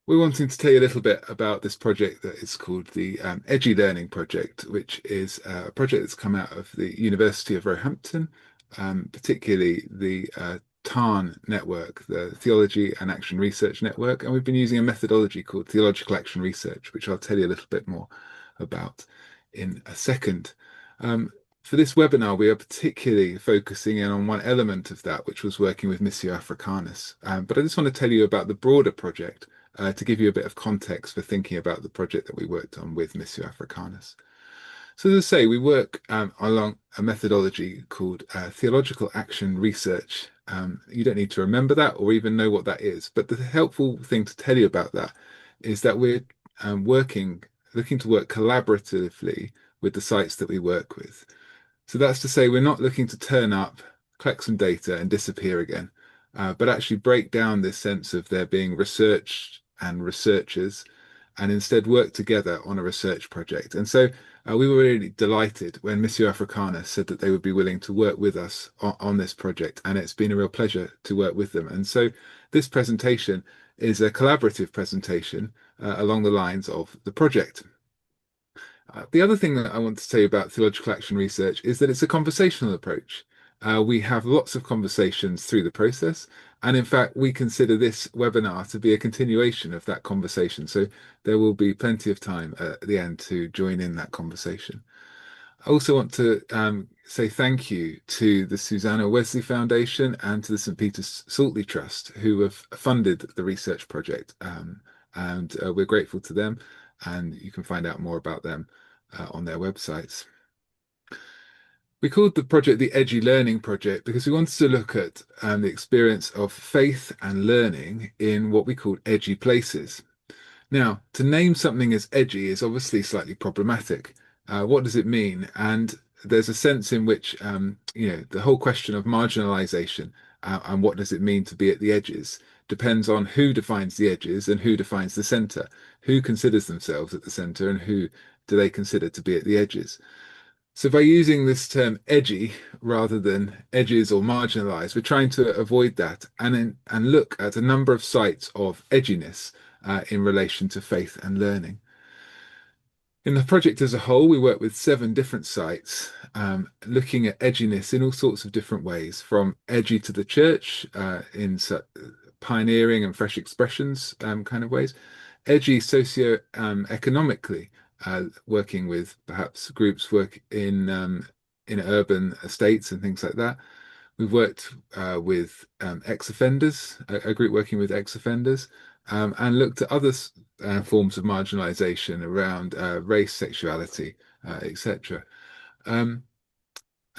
We're wanting to tell you a little bit about this project that is called the Edgy Learning Project, which is a project that's come out of the University of Roehampton, particularly the TARN network, the Theology and Action Research Network. And we've been using a methodology called Theological Action Research, which I'll tell you a little bit more about in a second. For this webinar, we are particularly focusing in on one element of that, which was working with Missio Africanus. But I just want to tell you about the broader project to give you a bit of context for thinking about the project that we worked on with Missio Africanus. So as I say, we work along a methodology called Theological Action Research. You don't need to remember that or even know what that is, but the helpful thing to tell you about that is that we're looking to work collaboratively with the sites that we work with. So that's to say we're not looking to turn up, collect some data and disappear again, but actually break down this sense of there being research and researchers and instead work together on a research project. And so we were really delighted when Missio Africanus said that they would be willing to work with us on this project. And it's been a real pleasure to work with them. And so this presentation is a collaborative presentation along the lines of the project. The other thing that I want to tell you about theological action research is that it's a conversational approach. We have lots of conversations through the process. And in fact, we consider this webinar to be a continuation of that conversation. So there will be plenty of time at the end to join in that conversation. I also want to say thank you to the Susanna Wesley Foundation and to the St. Peter's Saltley Trust, who have funded the research project. And we're grateful to them. And you can find out more about them on their websites. We called the project the Edgy Learning Project because we wanted to look at the experience of faith and learning in what we call edgy places. Now, to name something as edgy is obviously slightly problematic. What does it mean? And there's a sense in which, the whole question of marginalization and what does it mean to be at the edges depends on who defines the edges and who defines the center, who considers themselves at the center and who do they consider to be at the edges. So by using this term edgy rather than edges or marginalized, we're trying to avoid that and look at a number of sites of edginess in relation to faith and learning. In the project as a whole, we work with 7 different sites, looking at edginess in all sorts of different ways, from edgy to the church in pioneering and fresh expressions kind of ways, edgy socio-economically, working with perhaps groups work in urban estates and things like that. We've worked with ex-offenders, a group working with ex-offenders, and looked at other forms of marginalization around race, sexuality, etc. And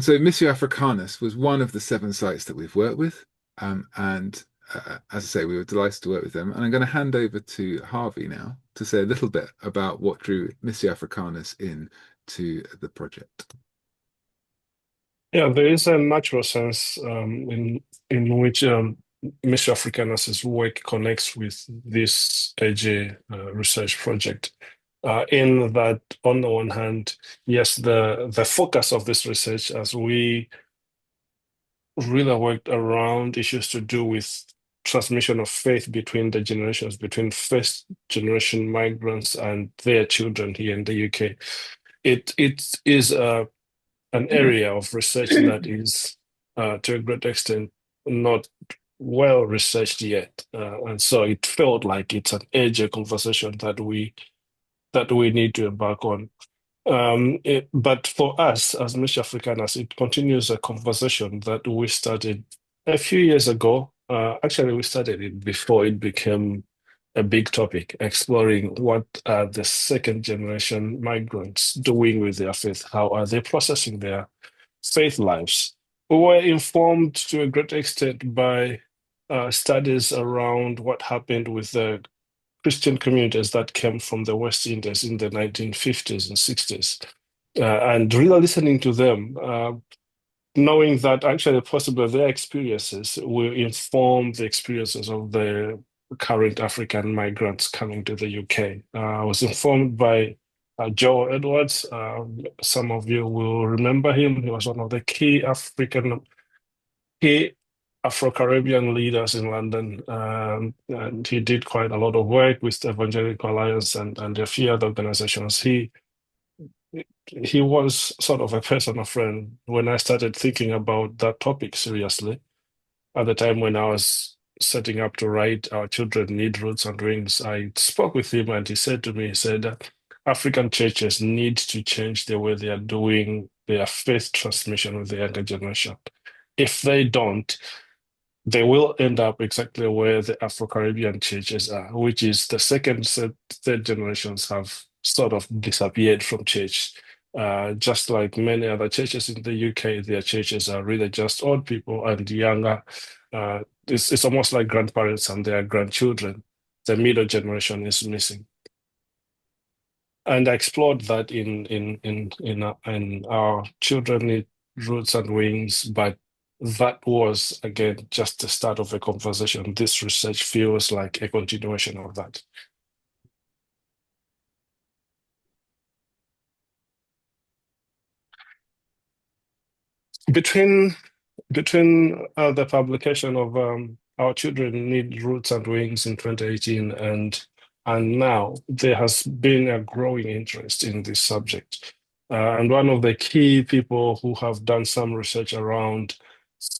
so Missio Africanus was one of the 7 sites that we've worked with. And as I say, we were delighted to work with them. And I'm going to hand over to Harvey now to say a little bit about what drew Missio Africanus into the project. Yeah, there is a natural sense in which Mr. Africanus's work connects with this AJ research project. In that, on the one hand, yes, the focus of this research, as we really worked around issues to do with transmission of faith between the generations, between first generation migrants and their children here in the UK. It is an area of research that is, to a great extent, not well researched yet, and so it felt like it's an edgy conversation that we need to embark on. But for us, as Miss Africanus, it continues a conversation that we started a few years ago. Actually, we started it before it became a big topic, exploring what are the second generation migrants doing with their faith? How are they processing their faith lives? We were informed to a great extent by studies around what happened with the Christian communities that came from the West Indies in the 1950s and 60s. And really listening to them, knowing that actually possibly their experiences will inform the experiences of the current African migrants coming to the UK. I was informed by Joe Edwards. Some of you will remember him. He was one of the key Afro-Caribbean leaders in London, and he did quite a lot of work with the Evangelical Alliance and a few other organizations. He was sort of a personal friend when I started thinking about that topic seriously. At the time when I was setting up to write Our Children Need Roots and Wings, I spoke with him and he said to me, he said, African churches need to change the way they are doing their faith transmission with the younger generation. If they don't, they will end up exactly where the Afro-Caribbean churches are, which is the third generations have sort of disappeared from church. Just like many other churches in the UK, their churches are really just old people and younger. It's almost like grandparents and their grandchildren. The middle generation is missing. And I explored that in Our Children Need Roots and Wings, but that was again just the start of a conversation. This research feels like a continuation of that. Between the publication of Our Children Need Roots and Wings in 2018 and now, there has been a growing interest in this subject. And one of the key people who have done some research around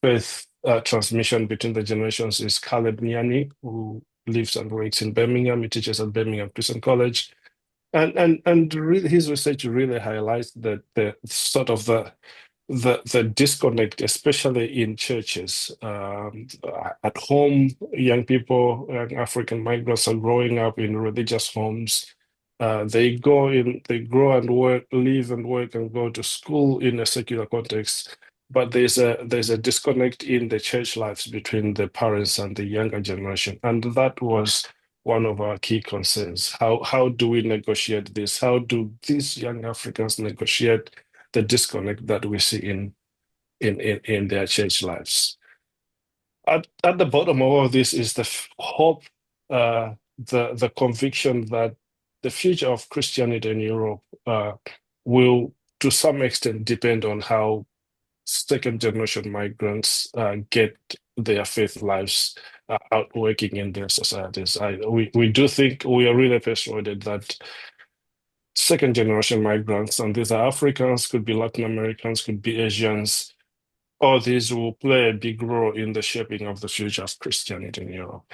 faith transmission between the generations is Caleb Nyani, who lives and works in Birmingham. He teaches at Birmingham Christian College. And really, his research really highlights the sort of the disconnect, especially in churches. At home, young people, young African migrants are growing up in religious homes. They grow and work, live and work and go to school in a secular context. But there's a disconnect in the church lives between the parents and the younger generation. And that was one of our key concerns. How do we negotiate this? How do these young Africans negotiate the disconnect that we see in their church lives? At the bottom of all this is the hope, the conviction that the future of Christianity in Europe will, to some extent, depend on how second generation migrants get their faith lives out working in their societies. We do think, we are really persuaded that second generation migrants, and these are Africans, could be Latin Americans, could be Asians, all these will play a big role in the shaping of the future of Christianity in Europe.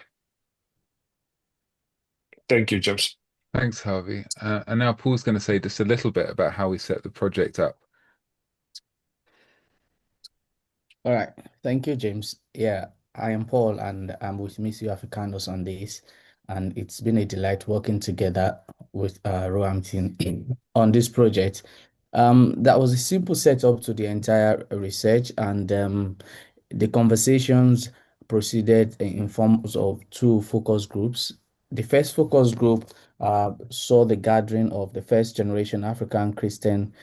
Thank you, James. Thanks, Harvey. And now Paul's going to say just a little bit about how we set the project up. All right. Thank you, James. Yeah, I am Paul and I'm with Missio Africanos on this. And it's been a delight working together with Roehampton on this project. That was a simple setup to the entire research, and the conversations proceeded in forms of two focus groups. The first focus group saw the gathering of the first generation African Christian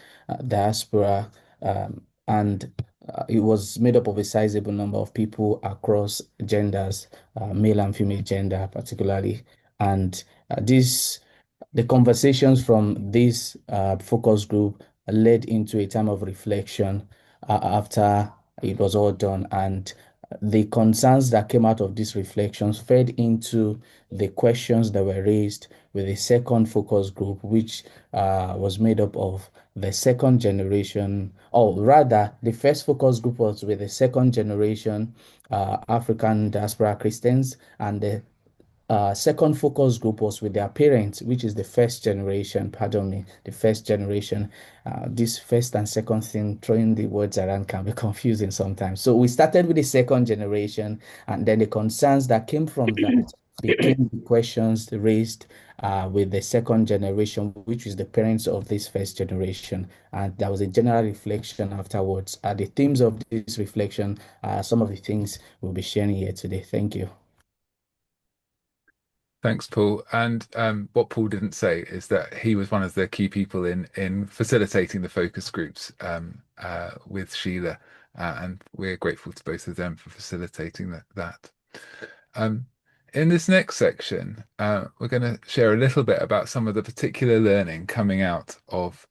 diaspora, and it was made up of a sizable number of people across genders, male and female gender particularly. And the conversations from this focus group led into a time of reflection after it was all done. And the concerns that came out of these reflections fed into the questions that were raised with a second focus group, which was made up of the second generation, or rather, the first focus group was with the second generation African diaspora Christians, and the second focus group was with their parents, which is the first generation, pardon me, the first generation. This first and second thing, throwing the words around can be confusing sometimes. So we started with the second generation, and then the concerns that came from that became the questions raised with the second generation, which is the parents of this first generation. And there was a general reflection afterwards. The themes of this reflection are some of the things we'll be sharing here today. Thank you. Thanks, Paul. And what Paul didn't say is that he was one of the key people in facilitating the focus groups with Sheila, and we're grateful to both of them for facilitating that. In this next section, we're going to share a little bit about some of the particular learning coming out of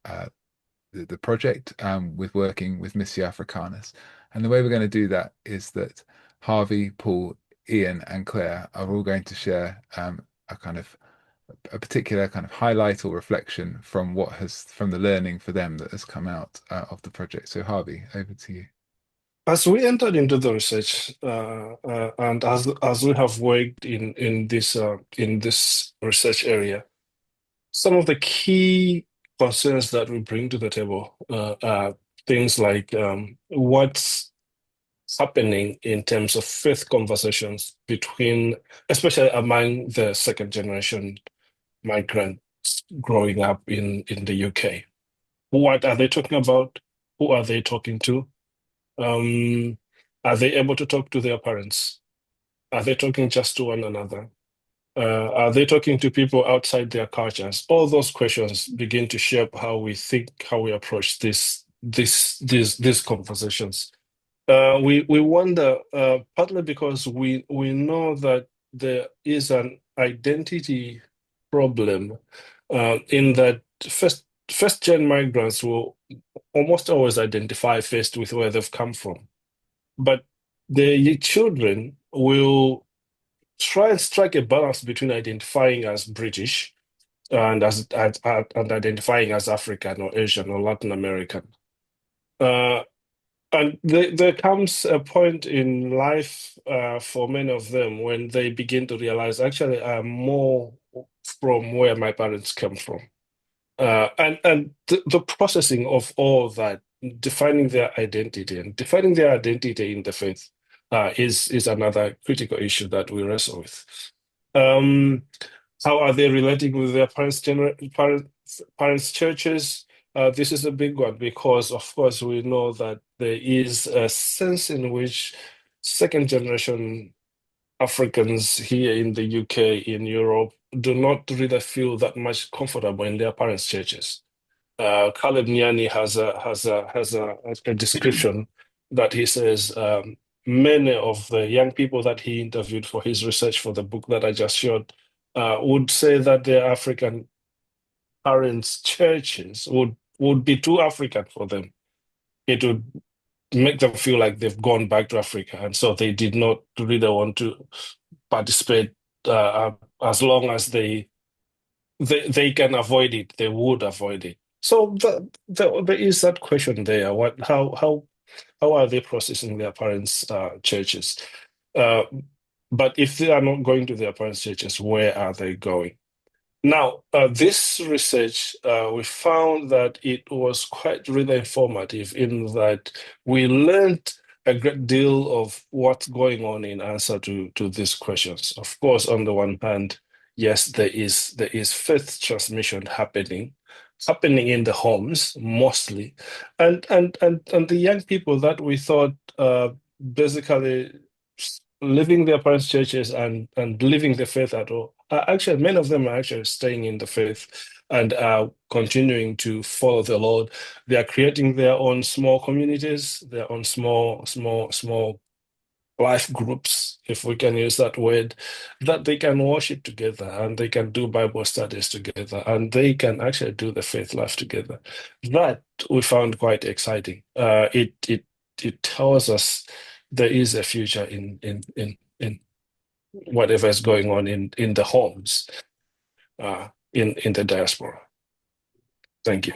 the project with working with Missio Africanus. And the way we're going to do that is that Harvey, Paul, Ian, and Claire are all going to share a particular kind of highlight or reflection from the learning for them that has come out of the project. So Harvey, over to you. As we entered into the research, and as we have worked in this research area, some of the key concerns that we bring to the table are things like what's happening in terms of faith conversations between, especially among the second generation migrants growing up in the UK. What are they talking about? Who are they talking to? Are they able to talk to their parents? Are they talking just to one another? Are they talking to people outside their cultures? All those questions begin to shape how we think, how we approach these conversations. We wonder partly because we know that there is an identity problem in that first gen migrants will almost always identify first with where they've come from, but the children will try and strike a balance between identifying as British and and identifying as African or Asian or Latin American. And there comes a point in life for many of them when they begin to realize, actually, I'm more from where my parents come from. And the processing of all that, defining their identity and defining their identity in the faith is another critical issue that we wrestle with. How are they relating with their parents' churches? This is a big one because, of course, we know that there is a sense in which second generation Africans here in the UK, in Europe, do not really feel that much comfortable in their parents' churches. Caleb Nyani has a description that he says many of the young people that he interviewed for his research for the book that I just showed would say that their African parents' churches would be too African for them. It would make them feel like they've gone back to Africa, and so they did not really want to participate as long as they can avoid it. They would avoid it. So there is that question there. How are they processing their parents' churches? But if they are not going to their parents' churches, where are they going? Now, this research, we found that it was quite really informative in that we learned a great deal of what's going on in answer to these questions. Of course, on the one hand, yes, there is faith transmission happening in the homes mostly, and the young people that we thought basically leaving their parents' churches and leaving the faith at all. Actually, many of them are actually staying in the faith and are continuing to follow the Lord. They are creating their own small communities, their own small life groups, if we can use that word, that they can worship together and they can do Bible studies together and they can actually do the faith life together. That we found quite exciting. It tells us there is a future in whatever is going on in the homes in the diaspora. Thank you.